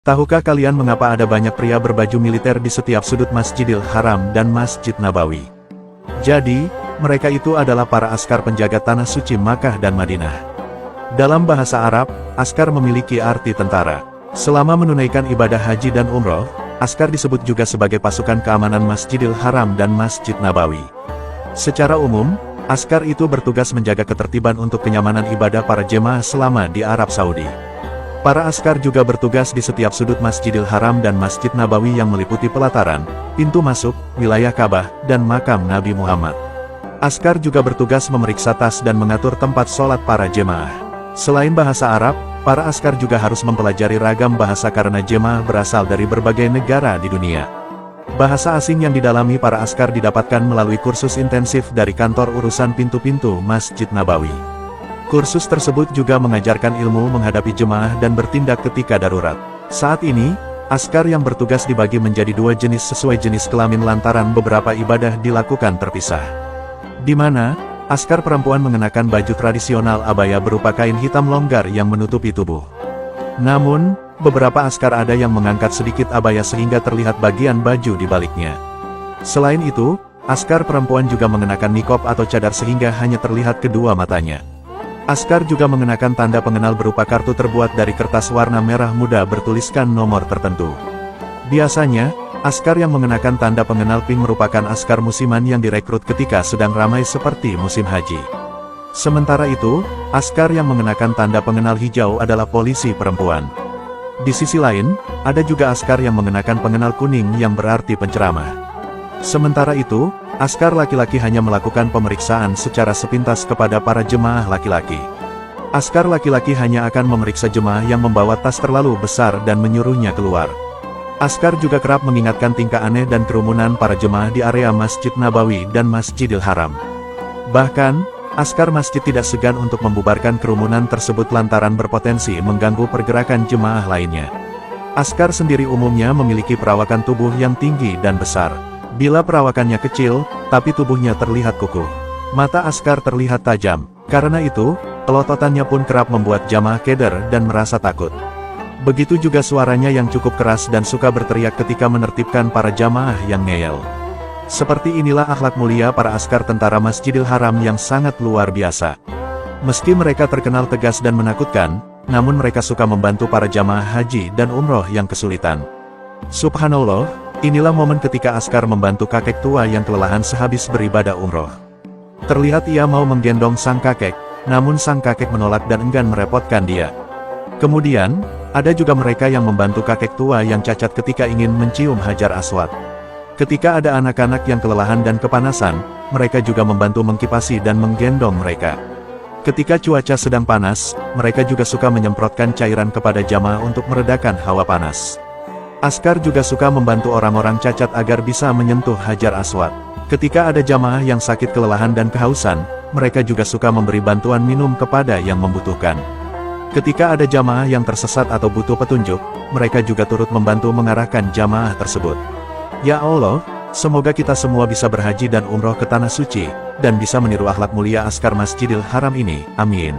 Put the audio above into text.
Tahukah kalian mengapa ada banyak pria berbaju militer di setiap sudut Masjidil Haram dan Masjid Nabawi? Jadi, mereka itu adalah para askar penjaga tanah suci Makkah dan Madinah. Dalam bahasa Arab, askar memiliki arti tentara. Selama menunaikan ibadah haji dan umroh, askar disebut juga sebagai pasukan keamanan Masjidil Haram dan Masjid Nabawi. Secara umum, askar itu bertugas menjaga ketertiban untuk kenyamanan ibadah para jemaah selama di Arab Saudi. Para askar juga bertugas di setiap sudut Masjidil Haram dan Masjid Nabawi yang meliputi pelataran, pintu masuk, wilayah Ka'bah, dan makam Nabi Muhammad. Askar juga bertugas memeriksa tas dan mengatur tempat sholat para jemaah. Selain bahasa Arab, para askar juga harus mempelajari ragam bahasa karena jemaah berasal dari berbagai negara di dunia. Bahasa asing yang didalami para askar didapatkan melalui kursus intensif dari kantor urusan pintu-pintu Masjid Nabawi. Kursus tersebut juga mengajarkan ilmu menghadapi jemaah dan bertindak ketika darurat. Saat ini, askar yang bertugas dibagi menjadi dua jenis sesuai jenis kelamin lantaran beberapa ibadah dilakukan terpisah. Di mana, askar perempuan mengenakan baju tradisional abaya berupa kain hitam longgar yang menutupi tubuh. Namun, beberapa askar ada yang mengangkat sedikit abaya sehingga terlihat bagian baju di baliknya. Selain itu, askar perempuan juga mengenakan niqab atau cadar sehingga hanya terlihat kedua matanya. Askar juga mengenakan tanda pengenal berupa kartu terbuat dari kertas warna merah muda bertuliskan nomor tertentu. Biasanya, askar yang mengenakan tanda pengenal pink merupakan askar musiman yang direkrut ketika sedang ramai seperti musim haji. Sementara itu, askar yang mengenakan tanda pengenal hijau adalah polisi perempuan. Di sisi lain, ada juga askar yang mengenakan pengenal kuning yang berarti penceramah. Sementara itu, askar laki-laki hanya melakukan pemeriksaan secara sepintas kepada para jemaah laki-laki. Askar laki-laki hanya akan memeriksa jemaah yang membawa tas terlalu besar dan menyuruhnya keluar. Askar juga kerap mengingatkan tingkah aneh dan kerumunan para jemaah di area Masjid Nabawi dan Masjidil Haram. Bahkan, askar masjid tidak segan untuk membubarkan kerumunan tersebut lantaran berpotensi mengganggu pergerakan jemaah lainnya. Askar sendiri umumnya memiliki perawakan tubuh yang tinggi dan besar. Bila perawakannya kecil, tapi tubuhnya terlihat kukuh. Mata askar terlihat tajam. Karena itu, pelototannya pun kerap membuat jamaah keder dan merasa takut. Begitu juga suaranya yang cukup keras dan suka berteriak ketika menertibkan para jamaah yang ngeyel. Seperti inilah akhlak mulia para askar tentara Masjidil Haram yang sangat luar biasa. Meski mereka terkenal tegas dan menakutkan, namun mereka suka membantu para jamaah haji dan umroh yang kesulitan. Subhanallah, inilah momen ketika askar membantu kakek tua yang kelelahan sehabis beribadah umroh. Terlihat ia mau menggendong sang kakek, namun sang kakek menolak dan enggan merepotkan dia. Kemudian, ada juga mereka yang membantu kakek tua yang cacat ketika ingin mencium Hajar Aswad. Ketika ada anak-anak yang kelelahan dan kepanasan, mereka juga membantu mengkipasi dan menggendong mereka. Ketika cuaca sedang panas, mereka juga suka menyemprotkan cairan kepada jamaah untuk meredakan hawa panas. Askar juga suka membantu orang-orang cacat agar bisa menyentuh Hajar Aswad. Ketika ada jamaah yang sakit kelelahan dan kehausan, mereka juga suka memberi bantuan minum kepada yang membutuhkan. Ketika ada jamaah yang tersesat atau butuh petunjuk, mereka juga turut membantu mengarahkan jamaah tersebut. Ya Allah, semoga kita semua bisa berhaji dan umroh ke Tanah Suci, dan bisa meniru akhlak mulia askar Masjidil Haram ini. Amin.